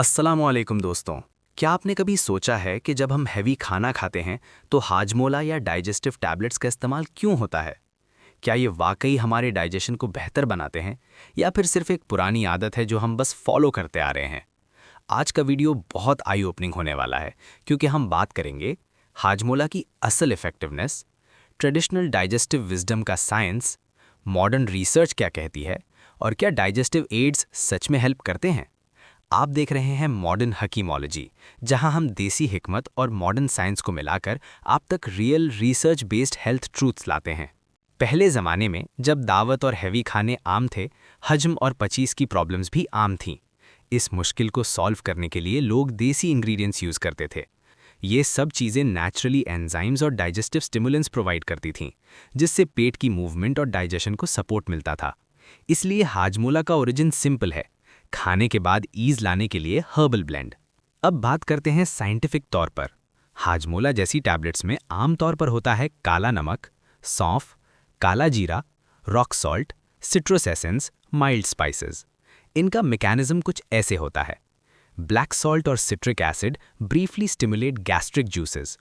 अस्सलामुअलैकुम दोस्तों। क्या आपने कभी सोचा है कि जब हम हैवी खाना खाते हैं तो हाजमोला या डाइजेस्टिव टैबलेट्स का इस्तेमाल क्यों होता है? क्या ये वाकई हमारे डाइजेशन को बेहतर बनाते हैं या फिर सिर्फ एक पुरानी आदत है जो हम बस फॉलो करते आ रहे हैं? आज का वीडियो बहुत आई ओपनिंग होने वाला है क्योंकि हम बात करेंगे हाजमोला की असल इफेक्टिवनेस, ट्रेडिशनल डाइजेस्टिव विजडम का साइंस, मॉडर्न रिसर्च क्या कहती है और क्या डाइजेस्टिव एड्स सच में हेल्प करते हैं। आप देख रहे हैं मॉडर्न हकीमोलॉजी, जहां हम देसी हिकमत और मॉडर्न साइंस को मिलाकर आप तक real research based health truths लाते हैं। पहले ज़माने में जब दावत और हैवी खाने आम थे, हजम और पचीस की प्रॉब्लम्स भी आम थीं। इस मुश्किल को सॉल्व करने के लिए लोग देसी इंग्रेडिएंट्स यूज़ करते थे। ये सब चीज़ें नेचुरली एंजाइम्स और डाइजेस्टिव स्टिमुलेंट्स प्रोवाइड करती थीं, जिससे पेट की मूवमेंट और डाइजेशन को सपोर्ट मिलता था। इसलिए हाजमोला का ओरिजिन सिंपल है, खाने के बाद ईज लाने के लिए हर्बल ब्लेंड। अब बात करते हैं साइंटिफिक तौर पर। हाजमोला जैसी टैबलेट्स में आमतौर पर होता है काला नमक, सौंफ, काला जीरा, rock salt, citrus essence, mild spices. इनका मैकेनिज्म कुछ ऐसे होता है। ब्लैक सॉल्ट और citric acid briefly stimulate gastric juices,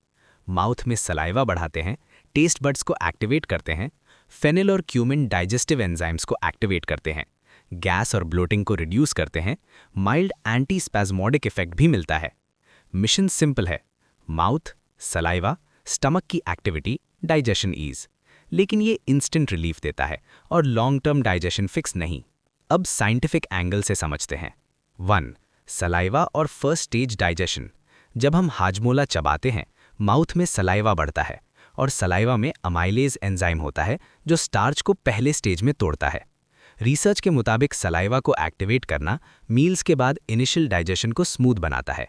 mouth में सलाइवा बढ़ाते हैं, टेस्ट बड्स को एक्टिवेट करते हैं। फेनिल और क्यूमिन डाइजेस्टिव एंजाइम्स को एक्टिवेट करते हैं, गैस और ब्लोटिंग को रिड्यूस करते हैं। माइल्ड एंटी स्पैज्मोडिक इफेक्ट भी मिलता है। मिशन सिंपल है, माउथ, सलाइवा, स्टमक की एक्टिविटी, डाइजेशन ईज। लेकिन ये इंस्टेंट रिलीफ देता है और लॉन्ग टर्म डाइजेशन फिक्स नहीं। अब साइंटिफिक एंगल से समझते हैं। 1. सलाइवा और फर्स्ट स्टेज डाइजेशन। जब हम हाजमोला चबाते हैं, माउथ में सलाइवा बढ़ता है और सलाइवा में अमाइलेज एंजाइम होता है जो स्टार्च को पहले स्टेज में तोड़ता है। रिसर्च के मुताबिक सलाइवा को एक्टिवेट करना मील्स के बाद इनिशियल डाइजेशन को स्मूथ बनाता है।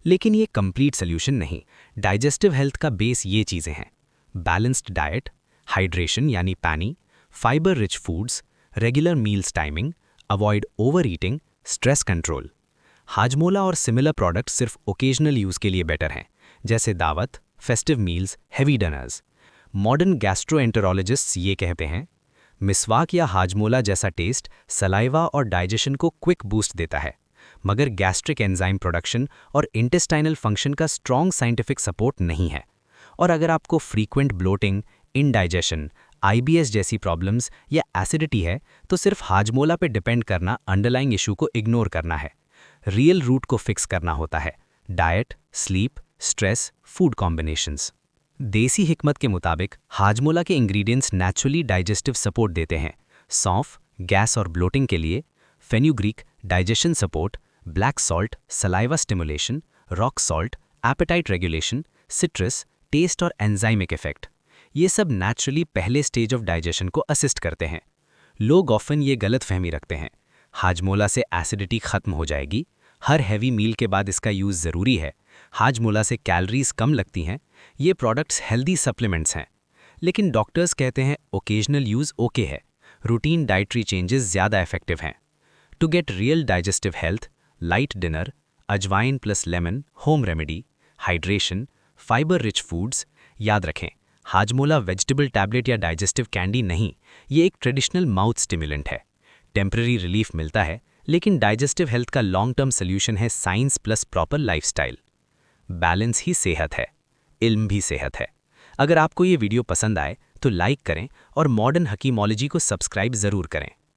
लेकिन ये कंप्लीट सोल्यूशन नहीं। डाइजेस्टिव हेल्थ का बेस ये चीज़ें हैं: बैलेंस्ड डाइट, हाइड्रेशन यानी पानी, fibre rich foods, regular meals timing, avoid over eating, stress control. Hajmola और सिमिलर प्रोडक्ट्स सिर्फ ओकेजनल यूज़ के लिए बेटर हैं, जैसे दावत, festive meals, heavy dinners. Modern gastroenterologists ये कहते हैं, मिसवाक या हाजमोला जैसा टेस्ट सलाइवा और डाइजेशन को क्विक बूस्ट देता है, मगर गैस्ट्रिक एंजाइम प्रोडक्शन और इंटेस्टाइनल फंक्शन का स्ट्रॉन्ग साइंटिफिक सपोर्ट नहीं है। और अगर आपको फ्रीक्वेंट ब्लोटिंग, इंडाइजेशन, आईबीएस जैसी प्रॉब्लम्स या एसिडिटी है, तो सिर्फ हाजमोला पे डिपेंड करना अंडरलाइंग इशू को इग्नोर करना है। रियल रूट को फिक्स करना होता है: diet, sleep, stress, food combinations. देसी हिकमत के मुताबिक हाजमोला के इंग्रेडिएंट्स नेचुरली डाइजेस्टिव सपोर्ट देते हैं: सौंफ गैस और ब्लोटिंग के लिए, fenugreek digestion support, black salt saliva stimulation, rock salt appetite regulation, citrus taste और एंजाइमिक इफेक्ट। ये सब नेचुरली पहले स्टेज ऑफ डाइजेशन को असिस्ट करते हैं। लोग ऑफन ये गलत फहमी रखते हैं, हाजमोला से एसिडिटी खत्म हो जाएगी, हर हैवी मील के बाद इसका यूज़ ज़रूरी है, हाजमोला से कैलोरीज कम लगती हैं। ये प्रोडक्ट्स हेल्दी सप्लीमेंट्स हैं। लेकिन डॉक्टर्स कहते हैं ओकेजनल यूज़ ओके है, रूटीन डाइटरी चेंजेस ज़्यादा इफेक्टिव हैं। To get real digestive health, light dinner, ajwain plus lemon home remedy, hydration, fibre rich foods. याद रखें, हाजमोला वेजिटेबल टैबलेट या डाइजेस्टिव कैंडी नहीं, ये एक ट्रेडिशनल माउथ स्टिमुलेंट है। टेम्पररी रिलीफ मिलता है, लेकिन डाइजेस्टिव हेल्थ का लॉन्ग टर्म सोल्यूशन है science plus proper lifestyle. Balance ही सेहत है, इल्म भी सेहत है। अगर आपको ये वीडियो पसंद आए तो लाइक करें और मॉडर्न हकीमोलॉजी को सब्सक्राइब ज़रूर करें।